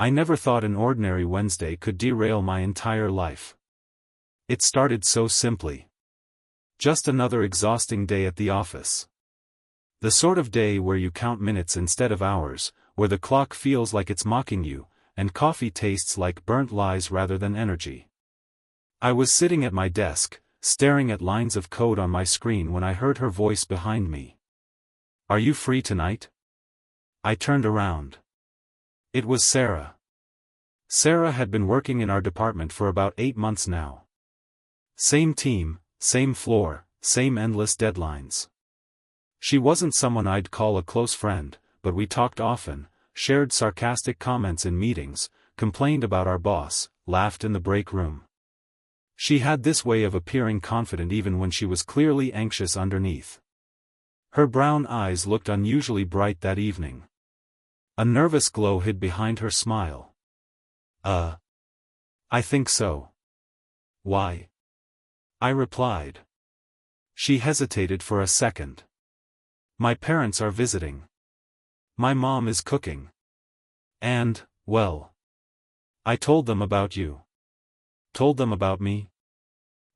I never thought an ordinary Wednesday could derail my entire life. It started so simply. Just another exhausting day at the office. The sort of day where you count minutes instead of hours, where the clock feels like it's mocking you, and coffee tastes like burnt lies rather than energy. I was sitting at my desk, staring at lines of code on my screen when I heard her voice behind me. "Are you free tonight?" I turned around. It was Sarah. Sarah had been working in our department for about 8 months now. Same team, same floor, same endless deadlines. She wasn't someone I'd call a close friend, but we talked often, shared sarcastic comments in meetings, complained about our boss, laughed in the break room. She had this way of appearing confident even when she was clearly anxious underneath. Her brown eyes looked unusually bright that evening. A nervous glow hid behind her smile. I think so." "Why?" I replied. She hesitated for a second. "My parents are visiting. My mom is cooking. And, well, I told them about you." "Told them about me?"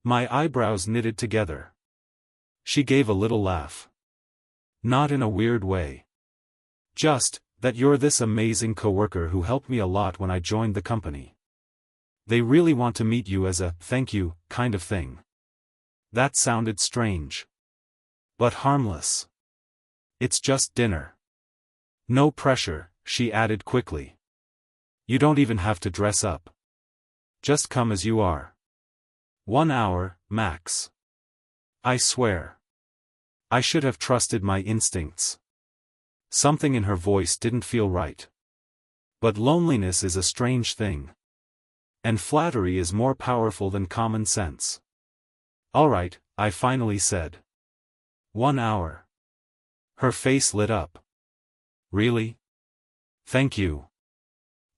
My eyebrows knitted together. She gave a little laugh. "Not in a weird way. Just, that you're this amazing coworker who helped me a lot when I joined the company. They really want to meet you as a thank you kind of thing." That sounded strange. But harmless. "It's just dinner. No pressure," she added quickly. "You don't even have to dress up. Just come as you are. 1 hour, max." I swear. I should have trusted my instincts. Something in her voice didn't feel right. But loneliness is a strange thing. And flattery is more powerful than common sense. "All right," I finally said. 1 hour. Her face lit up. "Really? Thank you.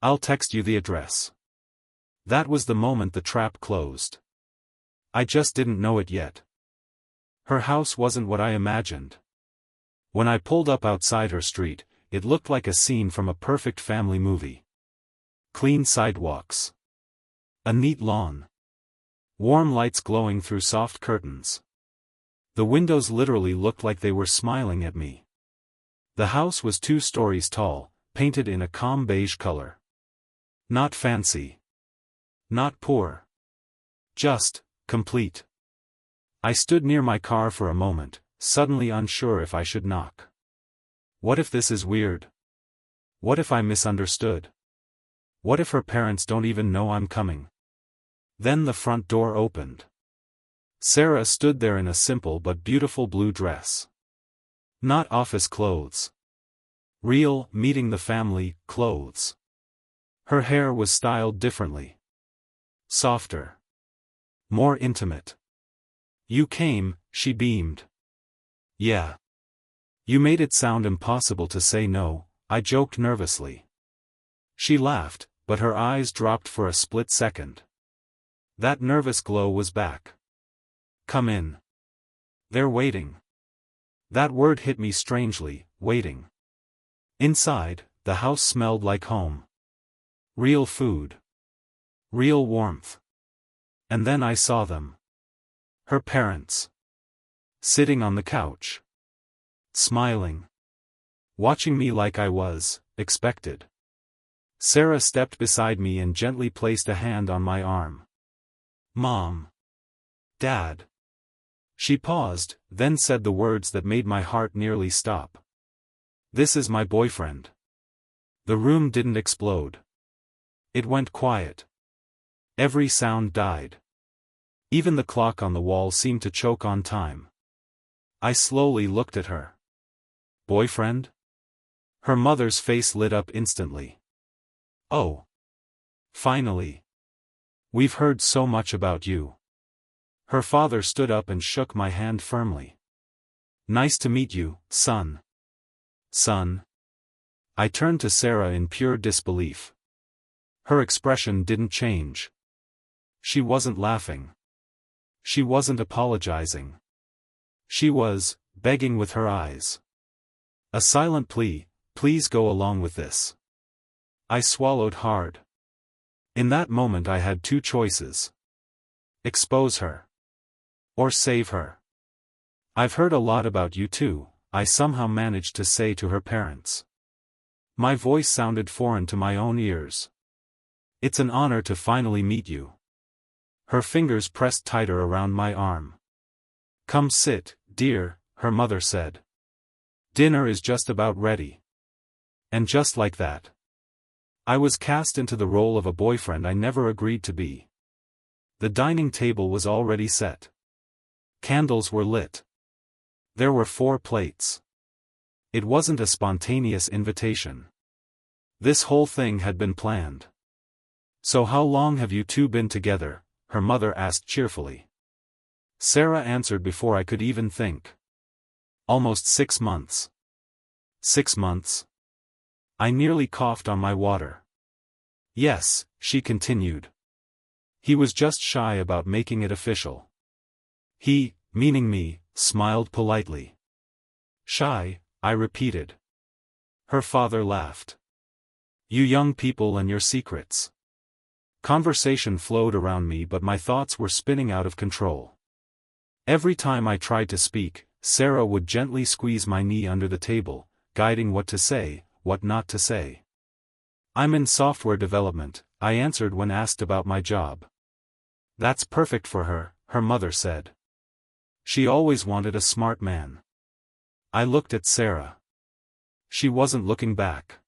I'll text you the address." That was the moment the trap closed. I just didn't know it yet. Her house wasn't what I imagined. When I pulled up outside her street, it looked like a scene from a perfect family movie. Clean sidewalks. A neat lawn. Warm lights glowing through soft curtains. The windows literally looked like they were smiling at me. The house was 2 stories tall, painted in a calm beige color. Not fancy. Not poor. Just, complete. I stood near my car for a moment, suddenly unsure if I should knock. What if this is weird? What if I misunderstood? What if her parents don't even know I'm coming? Then the front door opened. Sarah stood there in a simple but beautiful blue dress. Not office clothes. Real, meeting the family, clothes. Her hair was styled differently. Softer. More intimate. "You came," she beamed. "Yeah. You made it sound impossible to say no," I joked nervously. She laughed, but her eyes dropped for a split second. That nervous glow was back. "Come in. They're waiting." That word hit me strangely, waiting. Inside, the house smelled like home. Real food. Real warmth. And then I saw them. Her parents. Sitting on the couch. Smiling. Watching me like I was, expected. Sarah stepped beside me and gently placed a hand on my arm. "Mom. Dad." She paused, then said the words that made my heart nearly stop. "This is my boyfriend." The room didn't explode. It went quiet. Every sound died. Even the clock on the wall seemed to choke on time. I slowly looked at her. "Boyfriend?" Her mother's face lit up instantly. "Oh. Finally. We've heard so much about you." Her father stood up and shook my hand firmly. "Nice to meet you, son." "Son?" I turned to Sarah in pure disbelief. Her expression didn't change. She wasn't laughing. She wasn't apologizing. She was, begging with her eyes. A silent plea, "Please go along with this." I swallowed hard. In that moment I had two choices. Expose her. Or save her. I've heard a lot about you too, I somehow managed to say to her parents. My voice sounded foreign to my own ears. It's an honor to finally meet you. Her fingers pressed tighter around my arm. Come sit, dear, her mother said. Dinner is just about ready. And just like that, I was cast into the role of a boyfriend I never agreed to be. The dining table was already set. Candles were lit. There were 4 plates. It wasn't a spontaneous invitation. This whole thing had been planned. So how long have you two been together? Her mother asked cheerfully. Sarah answered before I could even think. Almost 6 months. 6 months? I nearly coughed on my water. Yes, she continued. He was just shy about making it official. He, meaning me, smiled politely. Shy, I repeated. Her father laughed. You young people and your secrets. Conversation flowed around me, but my thoughts were spinning out of control. Every time I tried to speak, Sarah would gently squeeze my knee under the table, guiding what to say, what not to say. I'm in software development, I answered when asked about my job. That's perfect for her, her mother said. She always wanted a smart man. I looked at Sarah. She wasn't looking back.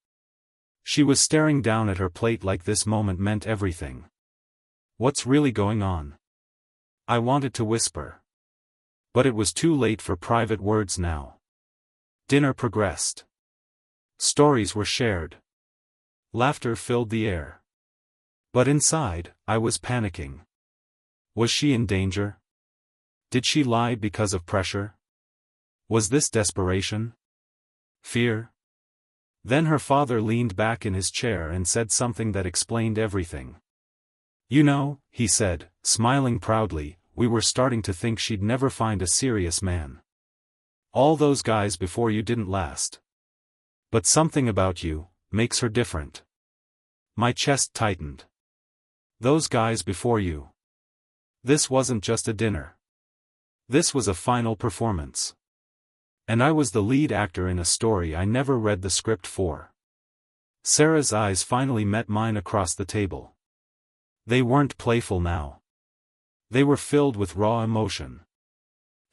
She was staring down at her plate like this moment meant everything. What's really going on? I wanted to whisper. But it was too late for private words now. Dinner progressed. Stories were shared. Laughter filled the air. But inside, I was panicking. Was she in danger? Did she lie because of pressure? Was this desperation? Fear? Then her father leaned back in his chair and said something that explained everything. You know, he said, smiling proudly, we were starting to think she'd never find a serious man. All those guys before you didn't last. But something about you makes her different. My chest tightened. Those guys before you. This wasn't just a dinner. This was a final performance. And I was the lead actor in a story I never read the script for. Sarah's eyes finally met mine across the table. They weren't playful now. They were filled with raw emotion.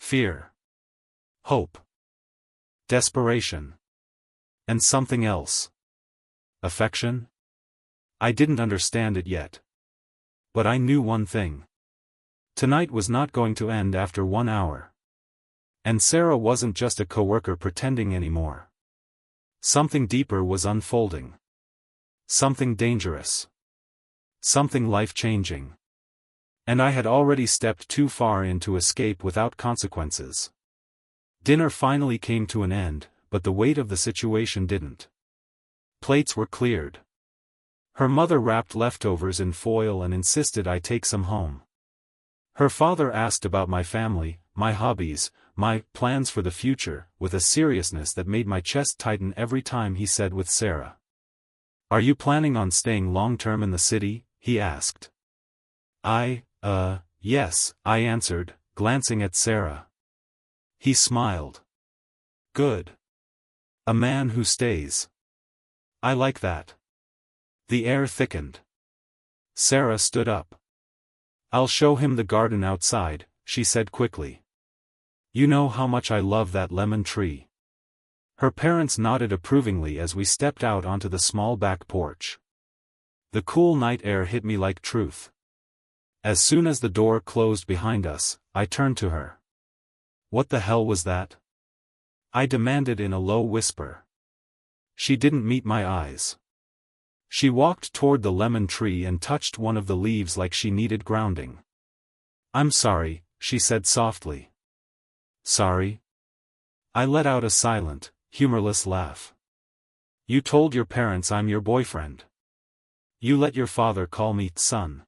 Fear. Hope. Desperation. And something else. Affection? I didn't understand it yet. But I knew one thing. Tonight was not going to end after 1 hour. And Sarah wasn't just a coworker pretending anymore. Something deeper was unfolding. Something dangerous. Something life-changing. And I had already stepped too far in to escape without consequences. Dinner finally came to an end, but the weight of the situation didn't. Plates were cleared. Her mother wrapped leftovers in foil and insisted I take some home. Her father asked about my family, my hobbies, my plans for the future, with a seriousness that made my chest tighten every time he said with Sarah. Are you planning on staying long-term in the city? He asked. Yes, I answered, glancing at Sarah. He smiled. Good. A man who stays. I like that. The air thickened. Sarah stood up. I'll show him the garden outside, she said quickly. You know how much I love that lemon tree. Her parents nodded approvingly as we stepped out onto the small back porch. The cool night air hit me like truth. As soon as the door closed behind us, I turned to her. What the hell was that? I demanded in a low whisper. She didn't meet my eyes. She walked toward the lemon tree and touched one of the leaves like she needed grounding. I'm sorry, she said softly. Sorry? I let out a silent, humorless laugh. You told your parents I'm your boyfriend. You let your father call me son.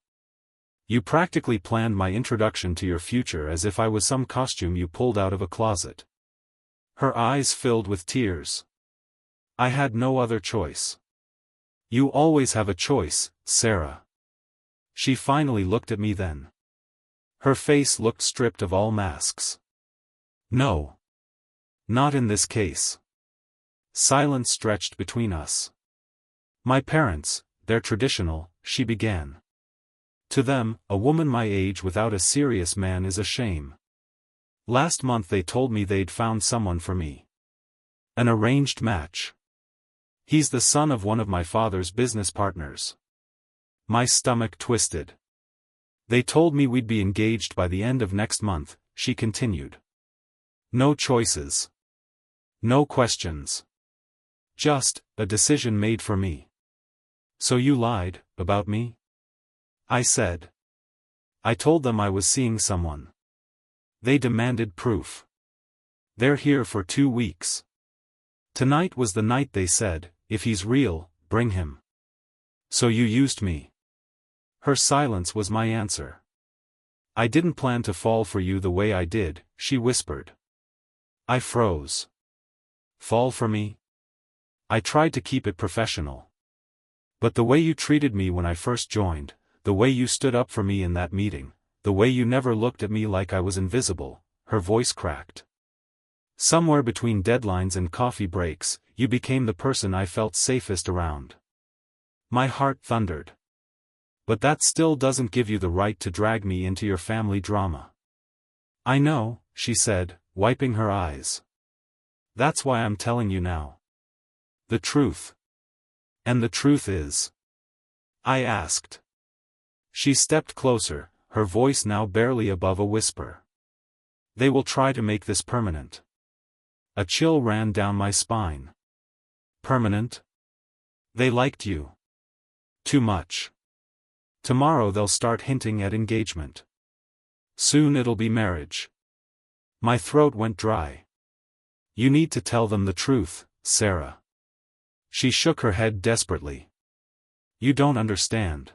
You practically planned my introduction to your future as if I was some costume you pulled out of a closet. Her eyes filled with tears. I had no other choice. You always have a choice, Sarah. She finally looked at me then. Her face looked stripped of all masks. No. Not in this case. Silence stretched between us. My parents, they're traditional, she began. To them, a woman my age without a serious man is a shame. Last month they told me they'd found someone for me. An arranged match. He's the son of one of my father's business partners. My stomach twisted. They told me we'd be engaged by the end of next month, she continued. No choices. No questions. Just, a decision made for me. So you lied, about me? I said. I told them I was seeing someone. They demanded proof. They're here for 2 weeks. Tonight was the night they said, if he's real, bring him. So you used me. Her silence was my answer. I didn't plan to fall for you the way I did, she whispered. I froze. Fall for me? I tried to keep it professional. But the way you treated me when I first joined, the way you stood up for me in that meeting, the way you never looked at me like I was invisible, her voice cracked. Somewhere between deadlines and coffee breaks, you became the person I felt safest around. My heart thundered. But that still doesn't give you the right to drag me into your family drama. I know, she said, wiping her eyes. That's why I'm telling you now. The truth. And the truth is. I asked. She stepped closer, her voice now barely above a whisper. They will try to make this permanent. A chill ran down my spine. Permanent? They liked you. Too much. Tomorrow they'll start hinting at engagement. Soon it'll be marriage. My throat went dry. You need to tell them the truth, Sarah. She shook her head desperately. You don't understand.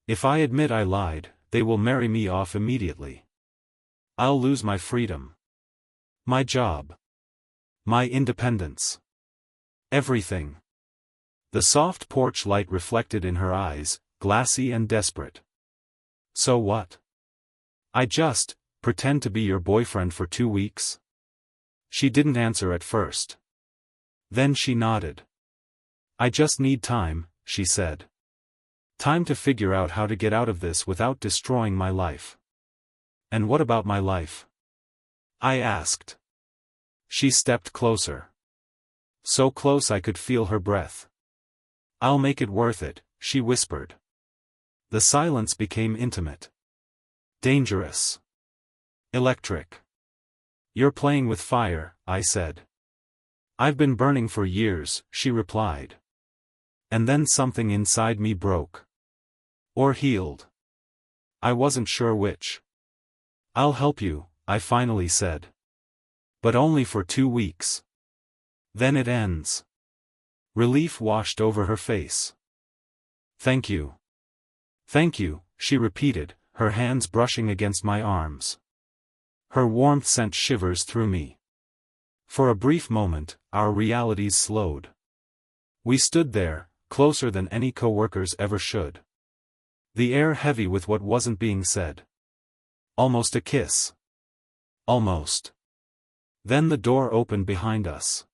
If I admit I lied, they will marry me off immediately. I'll lose my freedom. My job. My independence. Everything. The soft porch light reflected in her eyes, glassy and desperate. So what? I just, pretend to be your boyfriend for 2 weeks? She didn't answer at first. Then she nodded. I just need time, she said. Time to figure out how to get out of this without destroying my life. And what about my life? I asked. She stepped closer. So close I could feel her breath. I'll make it worth it, she whispered. The silence became intimate. Dangerous. Electric. You're playing with fire, I said. I've been burning for years, she replied. And then something inside me broke. Or healed. I wasn't sure which. I'll help you, I finally said. But only for 2 weeks. Then it ends. Relief washed over her face. Thank you. Thank you, she repeated, her hands brushing against my arms. Her warmth sent shivers through me. For a brief moment, our realities slowed. We stood there, closer than any coworkers ever should. The air heavy with what wasn't being said. Almost a kiss. Almost. Then the door opened behind us.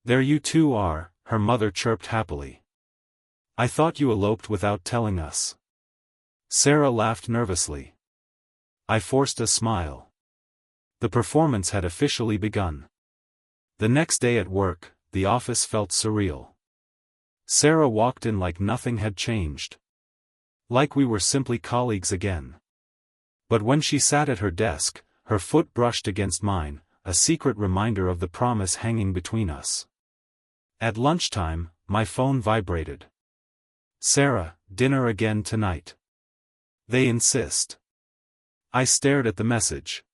There you two are, her mother chirped happily. I thought you eloped without telling us. Sarah laughed nervously. I forced a smile. The performance had officially begun. The next day at work, the office felt surreal. Sarah walked in like nothing had changed. Like we were simply colleagues again. But when she sat at her desk, her foot brushed against mine, a secret reminder of the promise hanging between us. At lunchtime, my phone vibrated. Sarah, dinner again tonight. They insist. I stared at the message.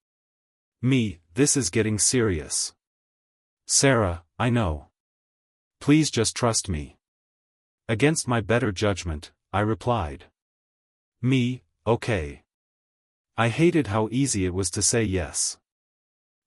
Me, this is getting serious. Sarah, I know. Please just trust me. Against my better judgment, I replied. Me, okay. I hated how easy it was to say yes.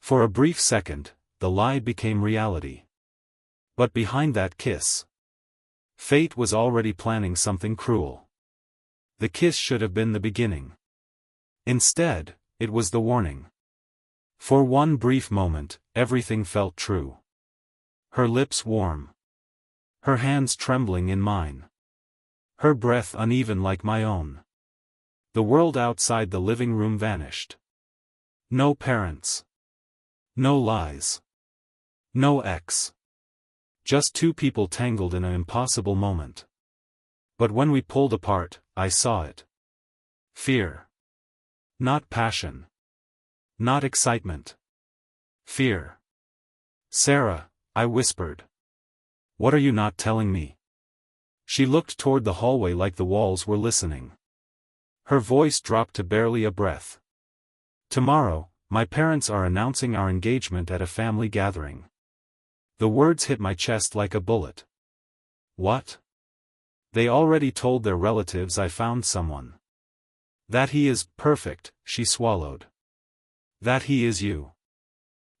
For a brief second, the lie became reality. But behind that kiss, fate was already planning something cruel. The kiss should have been the beginning. Instead, it was the warning. For one brief moment, everything felt true. Her lips warm. Her hands trembling in mine. Her breath uneven like my own. The world outside the living room vanished. No parents. No lies. No ex. Just two people tangled in an impossible moment. But when we pulled apart, I saw it. Fear. Not passion. Not excitement. Fear. Sarah, I whispered. What are you not telling me? She looked toward the hallway like the walls were listening. Her voice dropped to barely a breath. Tomorrow, my parents are announcing our engagement at a family gathering. The words hit my chest like a bullet. What? They already told their relatives I found someone. That he is perfect, she swallowed. That he is you.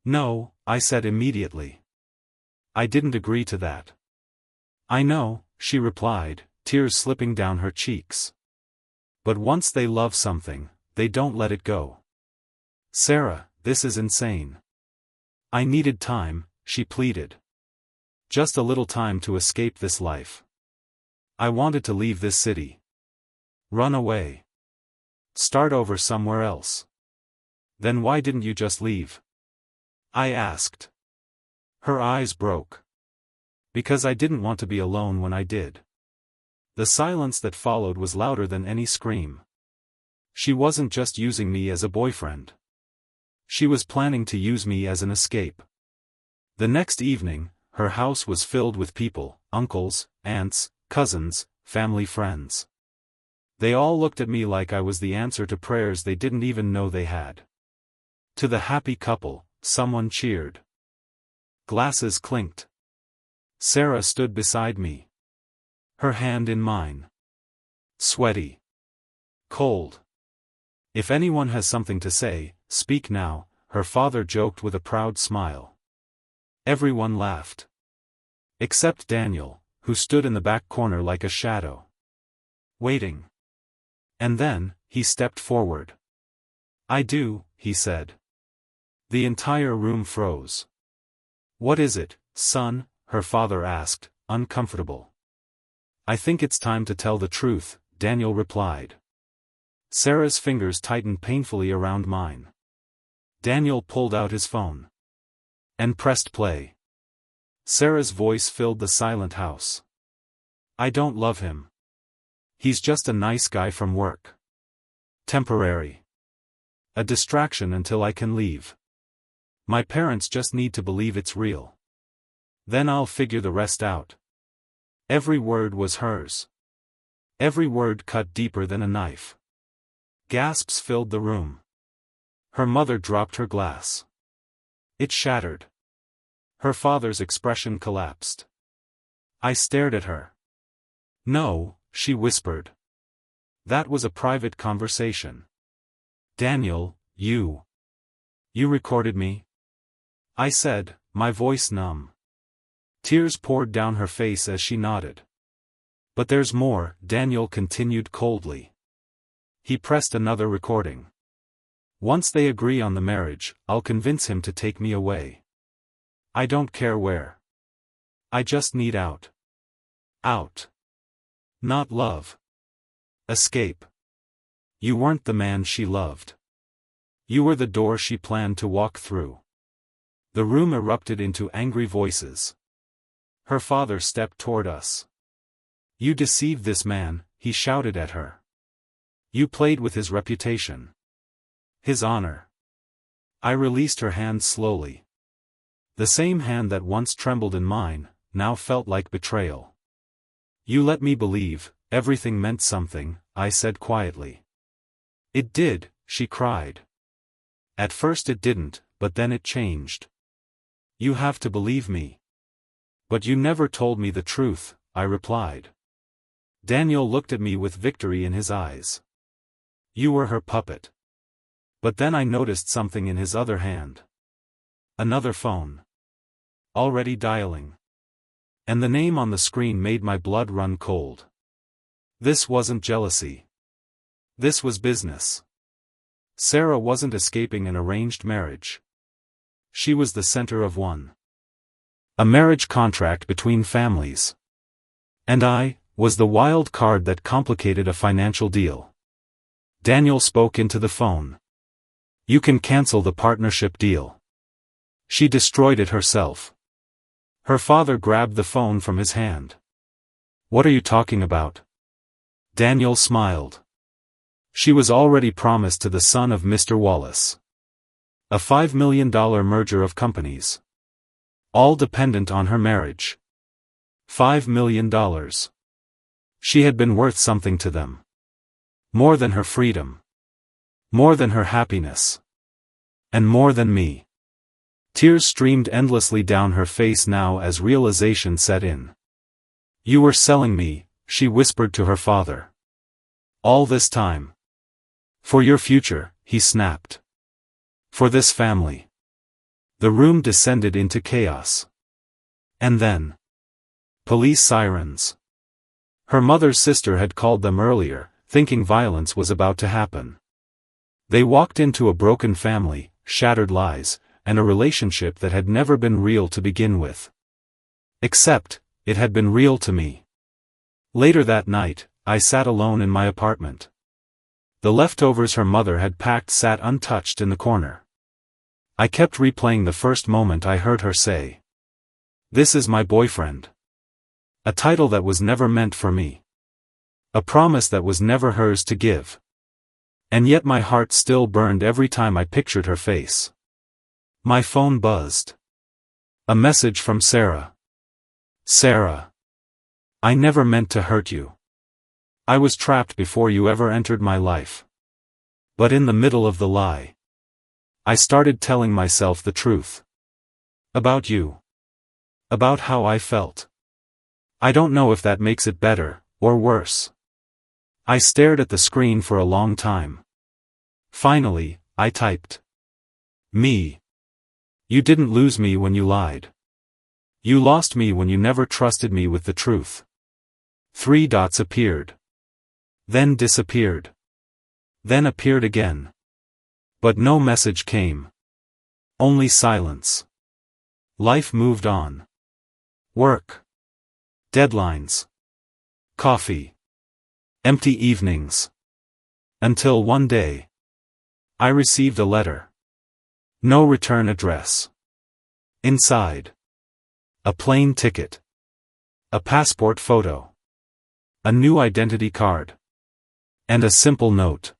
No, I said immediately. I didn't agree to that. I know, she replied, tears slipping down her cheeks. But once they love something, they don't let it go. Sarah, this is insane. I needed time, she pleaded. Just a little time to escape this life. I wanted to leave this city. Run away. Start over somewhere else. Then why didn't you just leave? I asked. Her eyes broke. Because I didn't want to be alone when I did. The silence that followed was louder than any scream. She wasn't just using me as a boyfriend. She was planning to use me as an escape. The next evening, her house was filled with people, uncles, aunts, cousins, family friends. They all looked at me like I was the answer to prayers they didn't even know they had. To the happy couple, someone cheered. Glasses clinked. Sarah stood beside me. Her hand in mine. Sweaty. Cold. If anyone has something to say, speak now, her father joked with a proud smile. Everyone laughed. Except Daniel, who stood in the back corner like a shadow. Waiting. And then, he stepped forward. I do, he said. The entire room froze. What is it, son? Her father asked, uncomfortable. I think it's time to tell the truth, Daniel replied. Sarah's fingers tightened painfully around mine. Daniel pulled out his phone. And pressed play. Sarah's voice filled the silent house. I don't love him. He's just a nice guy from work. Temporary. A distraction until I can leave. My parents just need to believe it's real. Then I'll figure the rest out. Every word was hers. Every word cut deeper than a knife. Gasps filled the room. Her mother dropped her glass. It shattered. Her father's expression collapsed. I stared at her. No, she whispered. That was a private conversation. Daniel, you recorded me? I said, my voice numb. Tears poured down her face as she nodded. But there's more, Daniel continued coldly. He pressed another recording. Once they agree on the marriage, I'll convince him to take me away. I don't care where. I just need out. Out. Not love. Escape. You weren't the man she loved. You were the door she planned to walk through. The room erupted into angry voices. Her father stepped toward us. You deceived this man, he shouted at her. You played with his reputation. His honor. I released her hand slowly. The same hand that once trembled in mine, now felt like betrayal. You let me believe, everything meant something, I said quietly. It did, she cried. At first it didn't, but then it changed. You have to believe me. But you never told me the truth, I replied. Daniel looked at me with victory in his eyes. You were her puppet. But then I noticed something in his other hand. Another phone. Already dialing. And the name on the screen made my blood run cold. This wasn't jealousy. This was business. Sarah wasn't escaping an arranged marriage. She was the center of one. A marriage contract between families. And I was the wild card that complicated a financial deal. Daniel spoke into the phone. You can cancel the partnership deal. She destroyed it herself. Her father grabbed the phone from his hand. What are you talking about? Daniel smiled. She was already promised to the son of Mr. Wallace. A $5 million merger of companies. All dependent on her marriage. $5 million. She had been worth something to them. More than her freedom. More than her happiness. And more than me. Tears streamed endlessly down her face now as realization set in. You were selling me, she whispered to her father. All this time. For your future, he snapped. For this family. The room descended into chaos. And then. Police sirens. Her mother's sister had called them earlier, thinking violence was about to happen. They walked into a broken family, shattered lies, and a relationship that had never been real to begin with. Except, it had been real to me. Later that night, I sat alone in my apartment. The leftovers her mother had packed sat untouched in the corner. I kept replaying the first moment I heard her say, "This is my boyfriend." A title that was never meant for me. A promise that was never hers to give. And yet my heart still burned every time I pictured her face. My phone buzzed. A message from Sarah. Sarah. I never meant to hurt you. I was trapped before you ever entered my life. But in the middle of the lie, I started telling myself the truth. About you. About how I felt. I don't know if that makes it better, or worse. I stared at the screen for a long time. Finally, I typed. Me. You didn't lose me when you lied. You lost me when you never trusted me with the truth. 3 dots appeared. Then disappeared. Then appeared again. But no message came. Only silence. Life moved on. Work. Deadlines. Coffee. Empty evenings. Until one day. I received a letter. No return address. Inside. A plane ticket. A passport photo. A new identity card. And a simple note.